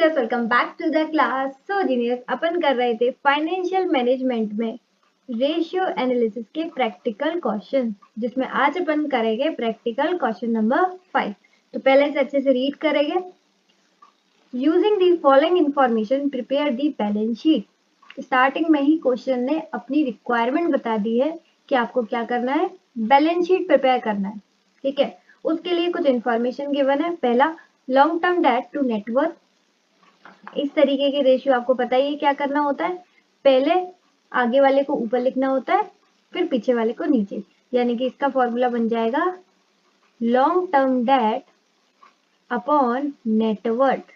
जीनियर्स, welcome back to the class. So geniuses, अपन कर रहे थे फाइनेंशियल मैनेजमेंट में रेशियो एनालिसिस के प्रैक्टिकल क्वेश्चन, जिसमें आज अपन करेंगे प्रैक्टिकल क्वेश्चन नंबर 5। तो पहले से अच्छे से रीड करेंगे। Using the following information prepare the balance sheet. Starting में ही क्वेश्चन ने अपनी रिक्वायरमेंट बता दी है कि आपको क्या करना है, बैलेंस शीट प्रिपेयर करना है। ठीक है, उसके लिए कुछ इंफॉर्मेशन गिवन है। पहला, long term debt to net worth. इस तरीके के रेशियो आपको पता ही है क्या करना होता है। पहले आगे वाले को ऊपर लिखना होता है, फिर पीछे वाले को नीचे। यानी कि इसका फॉर्मूला बन जाएगा long term date upon net worth.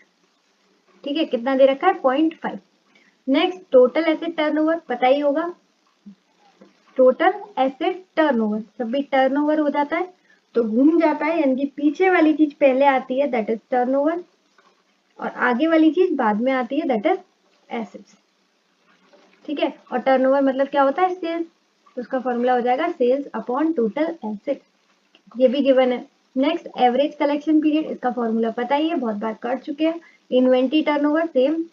ठीक है, कितना दे रखा है, 0.5। नेक्स्ट, टोटल एसेट टर्नओवर, पता ही होगा। टोटल एसेट टर्नओवर, सब भी टर्नओवर हो जाता है तो घूम जाता है, यानी कि पीछे वाली चीज पहले आती है, दैट इज टर्नओवर, और आगे वाली चीज बाद में आती है, दैट इज एसेट्स। ठीक है, और टर्नओवर मतलब क्या होता है, सेल्स। तो उसका फॉर्मूला हो जाएगा सेल्स अपॉन टोटल एसेट। ये भी गिवन है। नेक्स्ट, एवरेज कलेक्शन पीरियड, इसका फॉर्मूला पता ही है, बहुत बार कर चुके हैं। Inventory turnover same.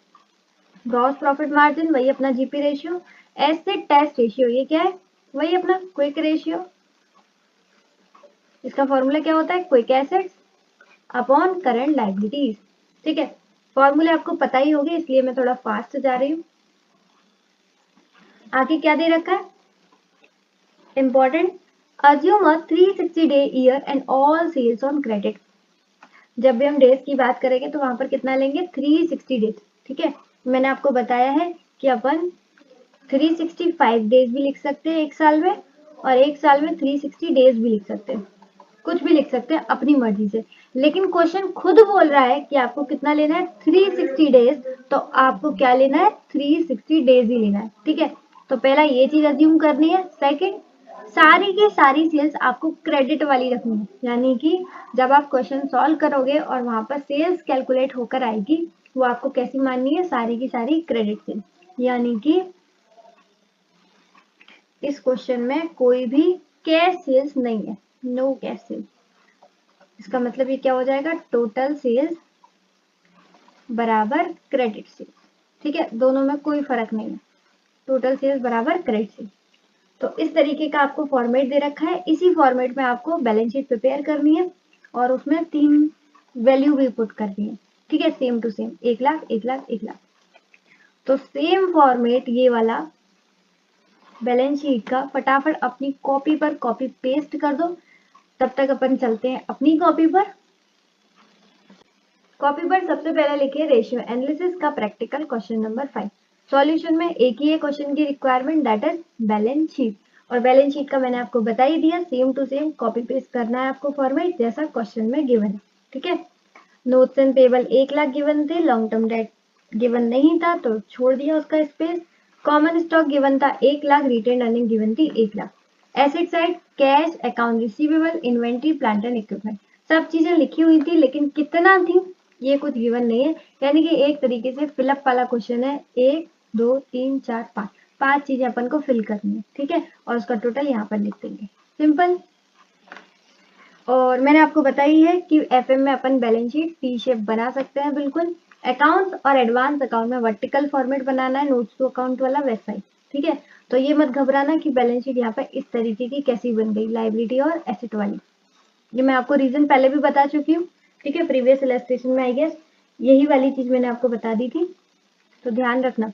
Gross profit margin वही अपना GP ratio. Acid test ratio, ये क्या है, वही अपना क्विक रेशियो। इसका फॉर्मूला क्या होता है, quick assets upon current liabilities. ठीक है, फॉर्मूले आपको पता ही होंगे, इसलिए मैं थोड़ा फास्ट जा रही हूँ। आगे क्या दे रखा है, important, assume a 360 day year and all sales on credit. जब भी हम डेज की बात करेंगे तो वहां पर कितना लेंगे, 360 डेज। ठीक है, मैंने आपको बताया है कि अपन 365 डेज भी लिख सकते हैं एक साल में, और एक साल में 360 डेज भी लिख सकते हैं, कुछ भी लिख सकते हैं अपनी मर्जी से। लेकिन क्वेश्चन खुद बोल रहा है कि आपको कितना लेना है, 360 डेज, तो आपको क्या लेना है, 360 डेज ही लेना है। ठीक है, तो पहला ये चीज अज्यूम करनी है। सेकंड, सारी की सारी सेल्स आपको क्रेडिट वाली रखनी है, यानी कि जब आप क्वेश्चन सॉल्व करोगे और वहां पर सेल्स कैलकुलेट होकर आएगी, वो आपको कैसी माननी है, सारी की सारी क्रेडिट सेल्स। यानी कि इस क्वेश्चन में कोई भी कैश सेल्स नहीं है, नो कैश सेल्स। इसका मतलब ये क्या हो जाएगा, टोटल सेल्स बराबर क्रेडिट सेल्स। ठीक है, दोनों में कोई फर्क नहीं है, टोटल सेल्स बराबर क्रेडिट सेल्स। तो इस तरीके का आपको फॉर्मेट दे रखा है, इसी फॉर्मेट में आपको बैलेंस शीट प्रिपेयर करनी है, और उसमें 3 वैल्यू भी पुट करनी है। ठीक है, same to same, 1 lakh 1 lakh 1 lakh. तो सेम फॉर्मेट ये वाला बैलेंस शीट का फटाफट अपनी कॉपी पर कॉपी पेस्ट कर दो। तब तक अपन चलते हैं अपनी कॉपी पर। कॉपी पर सबसे पहले लिखिए रेशियो एनालिसिस का प्रैक्टिकल क्वेश्चन नंबर 5। सॉल्यूशन में एक ही है क्वेश्चन की requirement, that is balance sheet. और बैलेंस शीट का मैंने आपको बता ही दिया, same to same copy paste करना है आपको फॉर्मेट, जैसा क्वेश्चन में गिवन है। ठीक है, notes and payable 1 lakh given थे, लॉन्ग टर्म डेट गिवन नहीं था तो छोड़ दिया उसका स्पेस। कॉमन स्टॉक गिवन था 1 लाख, रिटेन अर्निंग गिवन थी 1 lakh. Asset side cash, account receivable, inventory, plant and equipment, सब चीजें लिखी हुई थी, लेकिन कितना थी ये कुछ गिवन नहीं है। यानी कि एक तरीके से फिलअप वाला क्वेश्चन है, 1 2 3 4 5, 5 चीजें अपन को फिल करनी है। ठीक है, और उसका टोटल यहाँ पर लिख देंगे, सिंपल। और मैंने आपको बताई है कि एफएम में अपन बैलेंस शीट टी शेप बना सकते हैं, बिल्कुल। अकाउंट्स और एडवांस अकाउंट में वर्टिकल फॉर्मेट बनाना है, नोट्स टू अकाउंट वाला वैसा ही। ठीक है, तो ये मत घबराना कि बैलेंस शीट यहाँ पर इस तरीके की कैसी बन गई, लाइबिलिटी और एसेट वाली। ये मैं आपको रीजन पहले भी बता चुकी हूँ। ठीक है, प्रीवियस इलस्ट्रेशन में आई गेस यही वाली चीज मैंने आपको बता दी थी, तो ध्यान रखना।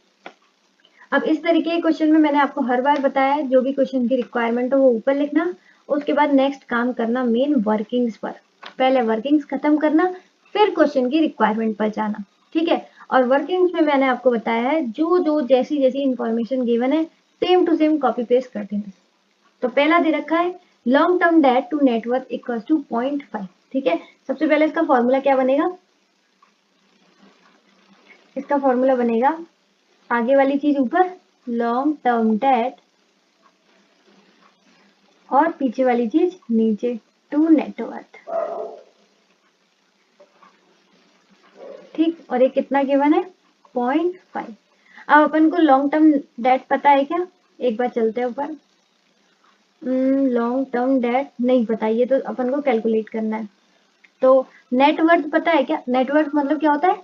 अब इस तरीके के क्वेश्चन में मैंने आपको हर बार बताया है, जो भी क्वेश्चन की रिक्वायरमेंट हो वो ऊपर लिखना, उसके बाद नेक्स्ट काम करना मेन वर्किंग्स पर। पहले वर्किंग्स खत्म करना, फिर क्वेश्चन की रिक्वायरमेंट पर जाना। ठीक है, और वर्किंग्स में मैंने आपको बताया है, जो जो जैसी जैसी इंफॉर्मेशन गिवन है same to same copy paste कर देना। तो पहला दे रखा है long term debt to net worth equal to 0.5। ठीक है, सबसे पहले इसका फॉर्मूला क्या बनेगा, इसका फॉर्मूला बनेगा आगे वाली चीज ऊपर, लॉन्ग टर्म डेट, और पीछे वाली चीज नीचे, टू नेटवर्थ। ठीक, और ये कितना गिवन है, 0.5। अब अपन को लॉन्ग टर्म डेट पता है क्या, एक बार चलते हैं ऊपर। लॉन्ग टर्म डेट नहीं पता, ये तो अपन को कैलकुलेट करना है। तो नेटवर्थ पता है क्या, नेटवर्थ मतलब क्या होता है,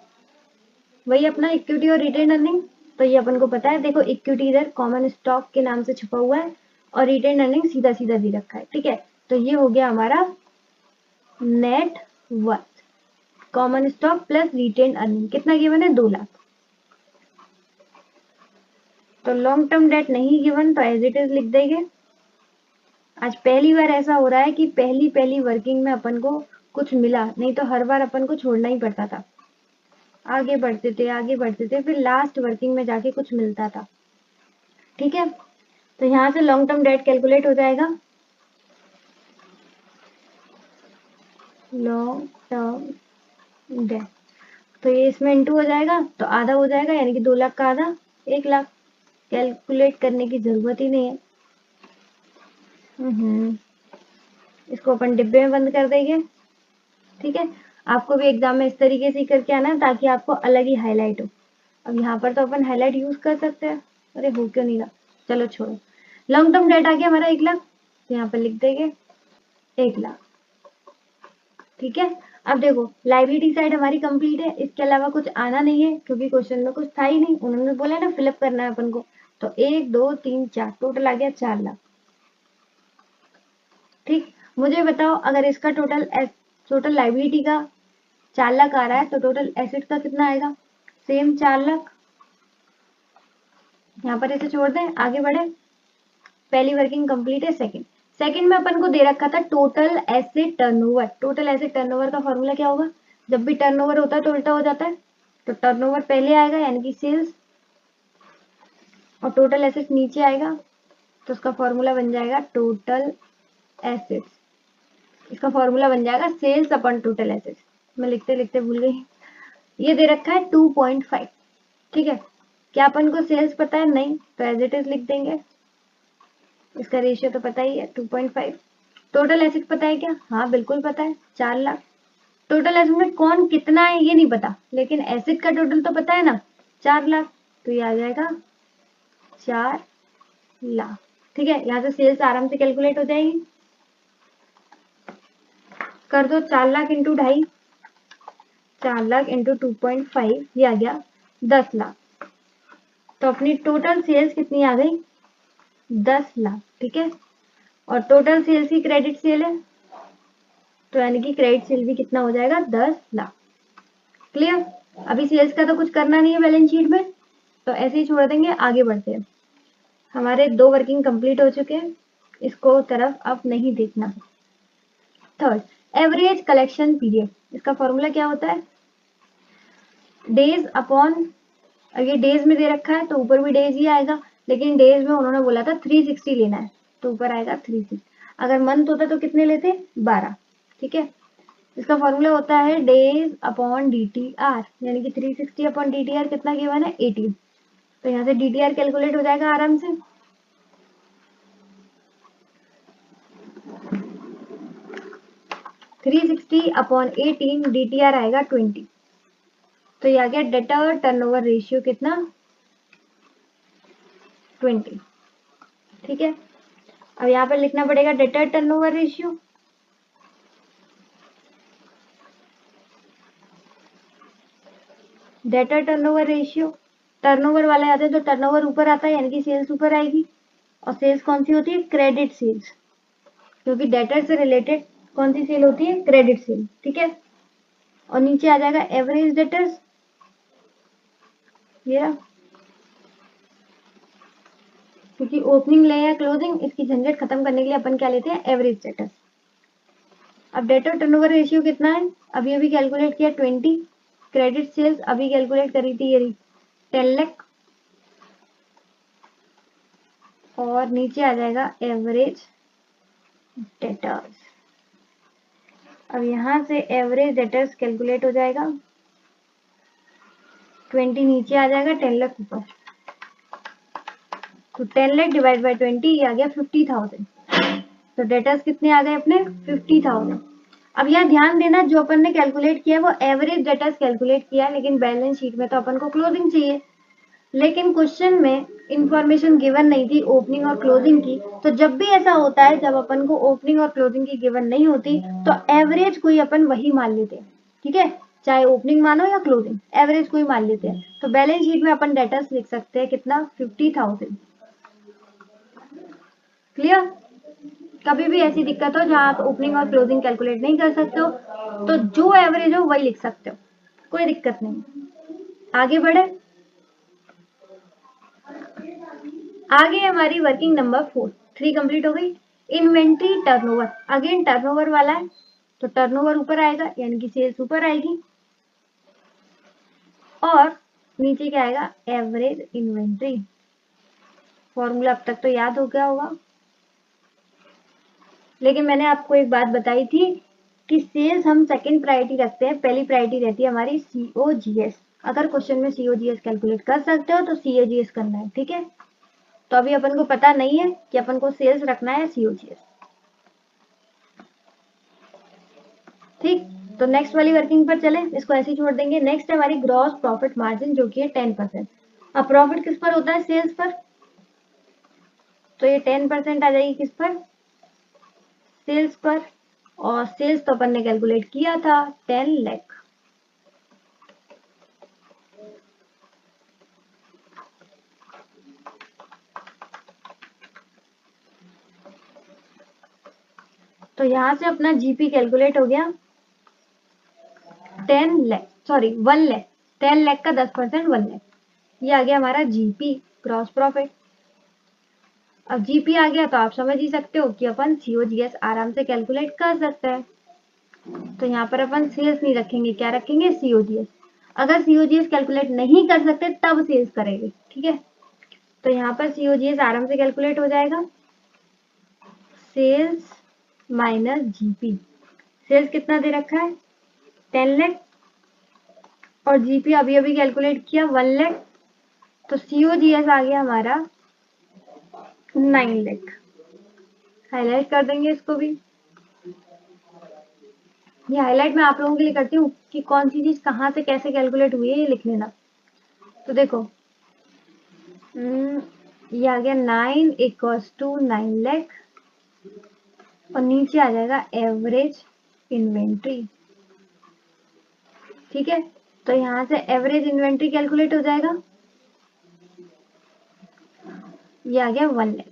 वही अपना इक्विटी और रिटेन अर्निंग। तो ये अपन को पता है, देखो इक्विटी इधर कॉमन स्टॉक के नाम से छुपा हुआ है और रिटेन अर्निंग सीधा सीधा दे रखा है, ठीक है। तो ये हो गया हमारा net worth, common stock plus retain earning, कितना गिवन है 2 लाख। तो लॉन्ग टर्म डेट नहीं गिवन तो एज इट इज लिख देंगे। आज पहली बार ऐसा हो रहा है कि पहली पहली वर्किंग में अपन को कुछ मिला, नहीं तो हर बार अपन को छोड़ना ही पड़ता था, आगे बढ़ते थे फिर लास्ट वर्किंग में जाके कुछ मिलता था, ठीक है। तो यहाँ से लॉन्ग टर्म डेट कैलकुलेट हो जाएगा, लॉन्ग टर्म डेट। तो ये इसमें इंटू हो जाएगा तो आधा हो जाएगा, यानी कि 2 लाख का आधा 1 लाख। कैलकुलेट करने की जरूरत ही नहीं है। इसको अपन डिब्बे में बंद कर देंगे, ठीक है। आपको भी एग्जाम में इस तरीके से ही करके आना है ताकि आपको अलग ही हाईलाइट हो। अब यहाँ पर तो अपन हाईलाइट यूज कर सकते हैं, अरे हो क्यों नहीं रहा, चलो छोड़ो। लॉन्ग टर्म डेट आ गया हमारा 1 लाख, तो यहाँ पर लिख देंगे 1 लाख, ठीक है। अब देखो लाइबिलिटी साइड हमारी कंप्लीट है, इसके अलावा कुछ आना नहीं है क्योंकि क्वेश्चन में कुछ था ही नहीं, उन्होंने बोला ना फिलअप करना है अपन को। तो 1 2 3 4 टोटल आ गया 4 लाख, ठीक। मुझे बताओ अगर इसका टोटल लाइबिलिटी का 4 लाख आ रहा है तो टोटल एसेट का कितना आएगा, सेम 4 लाख। यहाँ पर इसे छोड़ दें, आगे बढ़े। पहली वर्किंग कंप्लीट है, सेकंड में अपन को दे रखा था total asset turnover. Total asset turnover का फॉर्मूला क्या होगा, जब भी टर्नओवर होता है तो उल्टा हो जाता है, तो टर्नओवर पहले आएगा यानी कि सेल्स, और टोटल एसेट नीचे आएगा, तो उसका फॉर्मूला बन जाएगा टोटल एसेट्स। इसका फॉर्मूला बन जाएगा सेल्स अपॉन टोटल एसेट्स। मैं लिखते लिखते भूल गई। ये दे रखा है 2.5, ठीक है। क्या अपन को सेल्स पता है, नहीं, तो एज इट इज लिख देंगे। इसका रेशियो तो पता ही है 2.5। टोटल एसेट पता है क्या, हाँ बिल्कुल पता है 4 लाख। टोटल एसेट में कौन कितना है ये नहीं पता, लेकिन एसेट का टोटल तो पता है ना 4 लाख, तो ये आ जाएगा 4 लाख, ठीक है। यहाँ से सेल्स आराम से कैलकुलेट हो जाएगी, कर दो 4 लाख इंटू 2.5, 4 लाख इंटू 2.5, ये आ गया 10 लाख। तो अपनी टोटल सेल्स कितनी आ गई 10 लाख, ठीक है। और टोटल सेल्स की क्रेडिट सेल है, तो यानी कि क्रेडिट सेल भी कितना हो जाएगा 10 लाख। क्लियर। अभी सेल्स का तो कुछ करना नहीं है बैलेंस शीट में, तो ऐसे ही छोड़ देंगे, आगे बढ़ते हैं। हमारे 2 वर्किंग कंप्लीट हो चुके हैं, इसको तरफ अब नहीं देखना। थर्ड, एवरेज कलेक्शन पीरियड, इसका फॉर्मूला क्या होता है, डेज अपॉन, अब ये डेज में दे रखा है तो ऊपर भी डेज ही आएगा, लेकिन डेज में उन्होंने बोला था 360 लेना है, तो ऊपर आएगा 360। अगर मंथ होता तो कितने लेते 12, ठीक है। इसका फॉर्मूला होता है डेज अपॉन DTR, यानी कि 360 अपॉन DTR कितना गिवन है 18। तो यहाँ से DTR कैलकुलेट हो जाएगा आराम से। थ्री 360 अपॉन 18, DTR आएगा 20। तो ये आ गया डेटर टर्नओवर रेशियो कितना 20, ठीक है। अब यहाँ पर लिखना पड़ेगा debtor turnover ratio, debtor turnover ratio, turnover वाला आता है तो टर्नओवर ऊपर आता है यानी कि सेल्स ऊपर आएगी, और सेल्स कौन सी होती है क्रेडिट सेल्स, क्योंकि डेटर से रिलेटेड कौन सी सेल होती है क्रेडिट सेल, ठीक है। और नीचे आ जाएगा एवरेज डेटर्स, ये रहा, क्योंकि ओपनिंग ले या क्लोजिंग इसकी झंझट खत्म करने के लिए अपन क्या लेते हैं एवरेज डेटर्स। अब डेटर टर्नओवर रेशियो कितना है, अभी अभी कैलकुलेट किया 20, क्रेडिट सेल्स अभी कैलकुलेट करी थी ये 10 लाख, और नीचे आ जाएगा एवरेज डेटर्स। अब यहाँ से एवरेज डेटर्स कैलकुलेट हो जाएगा, 20 नीचे आ जाएगा 10 लाख ऊपर, तो 10 लाख डिवाइड बाय 20 ये आ गया 50,000। तो डेटर्स कितने आ गए अपने 50,000। अब यहाँ ध्यान देना जो अपन ने कैलकुलेट किया वो एवरेज डेटर्स कैलकुलेट किया, लेकिन बैलेंस शीट में तो अपन को क्लोजिंग चाहिए, लेकिन क्वेश्चन में इंफॉर्मेशन गिवन नहीं थी ओपनिंग और क्लोजिंग की। तो जब भी ऐसा होता है जब अपन को ओपनिंग और क्लोजिंग की गिवन नहीं होती तो एवरेज कोई अपन वही मान लेते हैं, ठीक है। चाहे ओपनिंग मानो या क्लोजिंग, एवरेज कोई मान लेते हैं। तो बैलेंस शीट में अपन डेटर्स लिख सकते हैं कितना, 50,000। क्लियर। कभी भी ऐसी दिक्कत हो जहां आप ओपनिंग और क्लोजिंग कैलकुलेट नहीं कर सकते हो, तो जो एवरेज हो वही लिख सकते हो, कोई दिक्कत नहीं। आगे बढ़े, आगे हमारी वर्किंग नंबर 4, 3 कंप्लीट हो गई। इन्वेंट्री टर्नओवर, अगेन टर्नओवर वाला है, तो टर्नओवर ऊपर आएगा यानी कि सेल्स ऊपर आएगी, और नीचे क्या आएगा, एवरेज इन्वेंट्री। फॉर्मूला अब तक तो याद हो गया होगा, लेकिन मैंने आपको एक बात बताई थी कि सेल्स हम सेकंड प्रायोरिटी रखते हैं, पहली प्रायोरिटी रहती है हमारी सीओजीएस। अगर क्वेश्चन में सीओजीएस कैलकुलेट कर सकते हो तो सीओजीएस करना है, ठीक है। तो अभी अपन को पता नहीं है कि अपन को सेल्स रखना है सीओजीएस, ठीक। तो नेक्स्ट वाली वर्किंग पर चले, इसको ऐसे ही छोड़ देंगे। नेक्स्ट है हमारी ग्रॉस प्रॉफिट मार्जिन, जो कि है 10%। अब प्रॉफिट किस पर होता है, सेल्स पर, तो ये 10% आ जाएगी किस पर, सेल्स पर। और सेल्स तो अपन ने कैलकुलेट किया था 10 लाख। तो यहां से अपना जीपी कैलकुलेट हो गया 10 लाख, सॉरी 1 लाख। 10 लाख का 10% 1 लाख, ये आ गया हमारा जीपी, ग्रॉस प्रॉफिट। अब जीपी आ गया तो आप समझ ही सकते हो कि अपन सीओजीएस आराम से कैलकुलेट कर सकते हैं। तो यहाँ पर अपन सेल्स नहीं रखेंगे, क्या रखेंगे, सीओजीएस। अगर सीओजीएस कैलकुलेट नहीं कर सकते तब सेल्स करेंगे, ठीक है। तो यहाँ पर सीओजीएस आराम से कैलकुलेट हो जाएगा, सेल्स माइनस जीपी। सेल्स कितना दे रखा है, 10 लाख, और जीपी अभी अभी कैलकुलेट किया 1 लाख, तो सीओजीएस आ गया हमारा 9 लाख। हाईलाइट कर देंगे इसको भी। ये हाईलाइट मैं आप लोगों के लिए करती हूँ कि कौन सी चीज कहाँ से कैसे कैलकुलेट हुई है, ये लिख लेना। तो देखो, ये आ गया 9 इक्वल्स टू 9 लाख, और नीचे आ जाएगा एवरेज इन्वेंट्री, ठीक है। तो यहाँ से एवरेज इन्वेंट्री कैलकुलेट हो जाएगा, ये आ गया 1 लाख।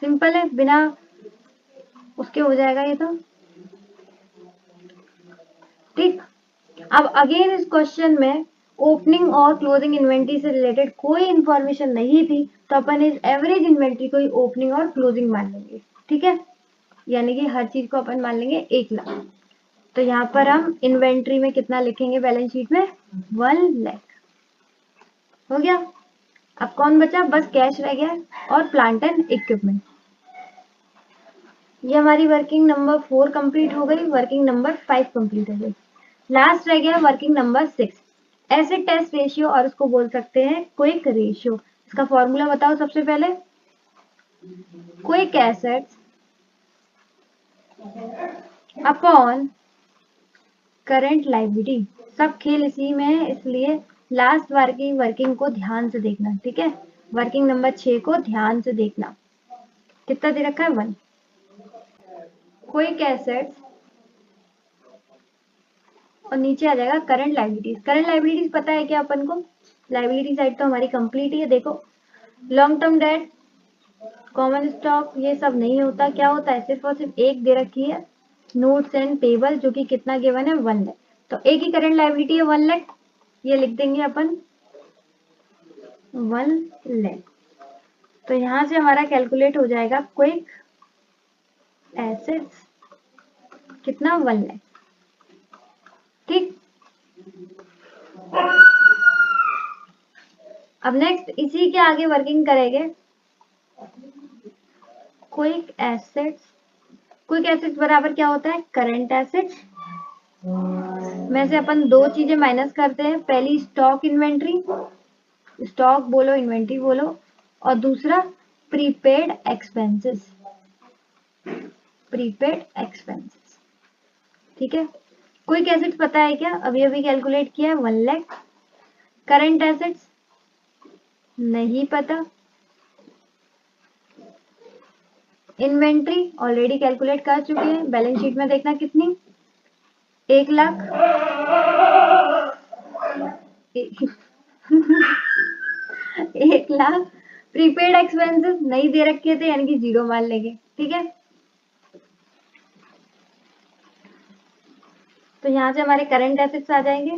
सिंपल है, बिना उसके हो जाएगा ये तो, ठीक। अब अगेन इस क्वेश्चन में ओपनिंग और क्लोजिंग इन्वेंट्री से रिलेटेड कोई इंफॉर्मेशन नहीं थी, तो अपन इस एवरेज इन्वेंट्री को ही ओपनिंग और क्लोजिंग मान लेंगे, ठीक है। यानी कि हर चीज को अपन मान लेंगे 1 लाख। तो यहाँ पर हम इन्वेंट्री में कितना लिखेंगे बैलेंस शीट में, 1 लाख। हो गया। अब कौन बचा, बस कैश रह गया और प्लांट एंड इक्विपमेंट। ये हमारी वर्किंग नंबर 4 कंप्लीट हो गई, वर्किंग नंबर 5 कंप्लीट हो गई। लास्ट रह गया working number 6, acid test ratio, और उसको बोल सकते हैं क्विक रेशियो। इसका फॉर्मूला बताओ सबसे पहले। Quick assets upon current liability. सब खेल इसी में है, इसलिए लास्ट बार की वर्किंग को ध्यान से देखना, ठीक है। वर्किंग नंबर 6 को ध्यान से देखना। कितना दे रखा है, 1। क्विक एसेट्स, और नीचे आ जाएगा करंट लायबिलिटीज। करंट लायबिलिटीज पता है क्या अपन को, लायबिलिटी साइड तो हमारी कंप्लीट ही है। देखो, long term date, common stock, ये सब नहीं होता। क्या होता है, सिर्फ और सिर्फ एक दे रखी है, नोट्स एंड पेबल, जो कि कितना गिवन है, 1 लाख। तो एक ही करंट लायबिलिटी है 1 लाख, ये लिख देंगे अपन 1 लाख। तो यहां से हमारा कैलकुलेट हो जाएगा क्विक एसेट्स कितना, 1 लाख, ठीक। अब नेक्स्ट इसी के आगे वर्किंग करेंगे क्विक एसेट्स। क्विक एसेट्स बराबर क्या होता है, करंट एसेट्स में से अपन दो चीजें माइनस करते हैं। पहली स्टॉक इन्वेंट्री, स्टॉक बोलो इन्वेंट्री बोलो, और दूसरा प्रीपेड एक्सपेंसेस, प्रीपेड एक्सपेंसेस, ठीक है। क्विक एसेट्स पता है क्या, अभी अभी कैलकुलेट किया है 1 लाख। करंट एसेट्स नहीं पता। इन्वेंट्री ऑलरेडी कैलकुलेट कर चुके हैं, बैलेंस शीट में देखना कितनी, 1 लाख। 1 लाख प्रीपेड एक्सपेंसेस नहीं दे रखे थे यानी कि 0 मान लेंगे, ठीक है। तो यहाँ से हमारे करंट एसेट्स आ जाएंगे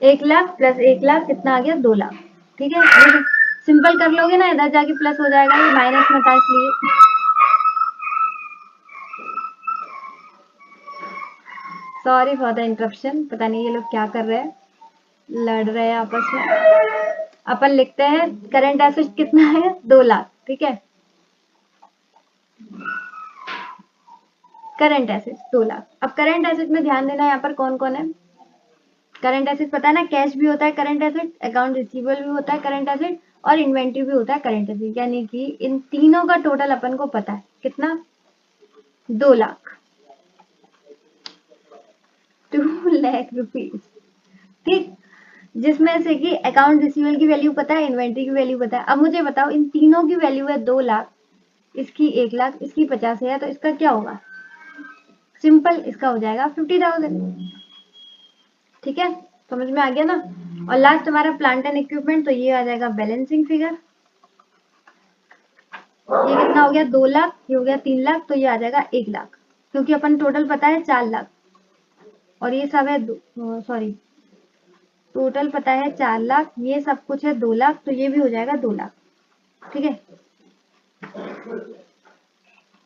1 लाख प्लस 1 लाख कितना आ गया 2 लाख, ठीक है। ये सिंपल कर लोगे ना, इधर जाके प्लस हो जाएगा, ये माइनस में था इसलिए। सॉरी फॉर द इंटरप्शन, पता नहीं ये लोग क्या कर रहे हैं, लड़ रहे हैं आपस में। अपन लिखते हैं करंट एसेट कितना है 2 लाख, ठीक है। Current assets 2 lakh. अब करंट एसेट में ध्यान देना यहाँ पर कौन कौन है। करंट एसेट पता है ना, कैश भी होता है करंट एसेट, अकाउंट रिसीवेबल भी होता है करंट एसेट, और इन्वेंट्री भी होता है करंट एसेट, यानी कि इन तीनों का टोटल अपन को पता है कितना 2 लाख, 2 लाख रुपीज, ठीक। जिसमें से कि अकाउंट रिसीवेबल की वैल्यू पता है, इन्वेंट्री की वैल्यू पता है। अब मुझे बताओ इन तीनों की वैल्यू है 2 लाख, इसकी 1 लाख, इसकी 50,000, तो इसका क्या होगा, सिंपल, इसका हो जाएगा 50,000, ठीक है। समझ में आ गया ना। और लास्ट हमारा प्लांट एंड इक्विपमेंट, तो ये आ जाएगा बैलेंसिंग फिगर, ये कितना हो गया 2 लाख, ये हो गया 3 लाख, तो ये आ जाएगा 1 लाख, क्योंकि अपन टोटल पता है 4 लाख, और ये सब है सॉरी, टोटल पता है 4 लाख, ये सब कुछ है 2 लाख, तो ये भी हो जाएगा 2 लाख, ठीक है।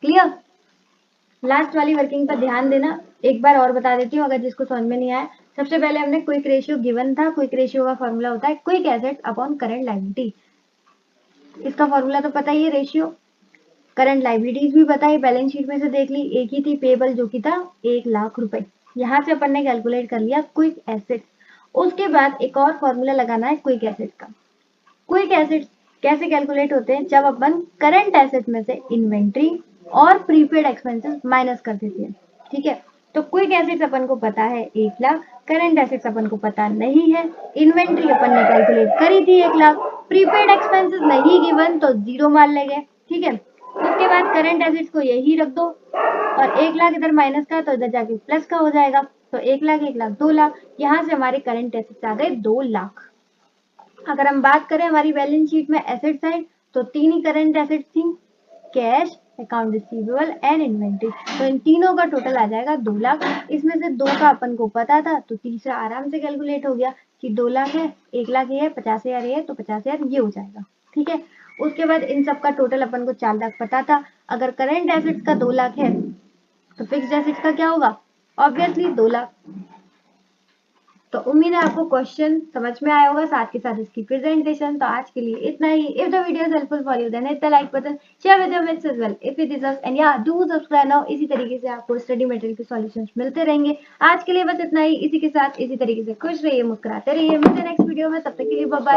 क्लियर। लास्ट वाली वर्किंग पर ध्यान देना, एक बार और बता देती हूँ अगर जिसको समझ में नहीं आया। सबसे पहले हमने क्विक रेशियो गिवन था, क्विक रेशियो का फॉर्मूला होता है quick asset upon current liability, इसका फॉर्मूला तो पता ही है रेशियो। करंट लायबिलिटीज भी पता है, बैलेंस शीट में से देख ली, एक ही थी पेबल जो कि था 1 लाख रुपए, यहाँ से अपन ने कैलकुलेट कर लिया क्विक एसेट। उसके बाद एक और फॉर्मूला लगाना है क्विक एसेट का। क्विक एसेट कैसे कैलकुलेट होते हैं, जब अपन करंट एसेट में से इन्वेंट्री और प्रीपेड एक्सपेंसेस माइनस कर देते हैं, ठीक है। तो क्विक एसेट्स अपन को पता है 1 लाख, करंट एसेट्स अपन को पता नहीं है, इन्वेंट्री अपन ने कैलकुलेट करी थी 1 लाख, प्रीपेड एक्सपेंसेस नहीं गिवन तो 0 मान लेंगे, ठीक है। उसके बाद करंट एसेट्स को यही रख दो, और 1 लाख इधर माइनस का तो इधर जाके प्लस का हो जाएगा, तो 1 लाख 1 लाख 2 लाख, यहाँ से हमारे करंट एसेट्स आ गए 2 लाख। अगर हम बात करें हमारी बैलेंस शीट में एसेट साइड, तो 3 ही करंट एसेट थी, cash, account receivable and inventory, तो इन तीनों का टोटल आ जाएगा 2 लाख। इसमें से 2 का अपन को पता था, तो तीसरा आराम से कैलकुलेट हो गया कि 2 लाख है, 1 लाख ये है, 50,000 ये है, तो 50,000 ये हो जाएगा, ठीक है। उसके बाद इन सब का टोटल अपन को 4 लाख पता था। अगर करंट एसेट्स का 2 लाख है तो फिक्स्ड एसेट्स का क्या होगा, ऑब्वियसली 2 लाख। तो उम्मीद है आपको क्वेश्चन समझ में आया होगा, साथ के साथ इसकी प्रेजेंटेशन। तो आज के लिए इतना ही। If the video is helpful for you then hit the like button, share with your friends as well if it deserves, and या डू सब्सक्राइब नाउ। इसी तरीके से आपको स्टडी मटेरियल के सॉल्यूशंस मिलते रहेंगे। आज के लिए बस इतना ही। इसी के साथ इसी तरीके से खुश रहिए, मुस्कुराते रहिए। मिलते हैं नेक्स्ट वीडियो में, तब तक के लिए बाय बाय।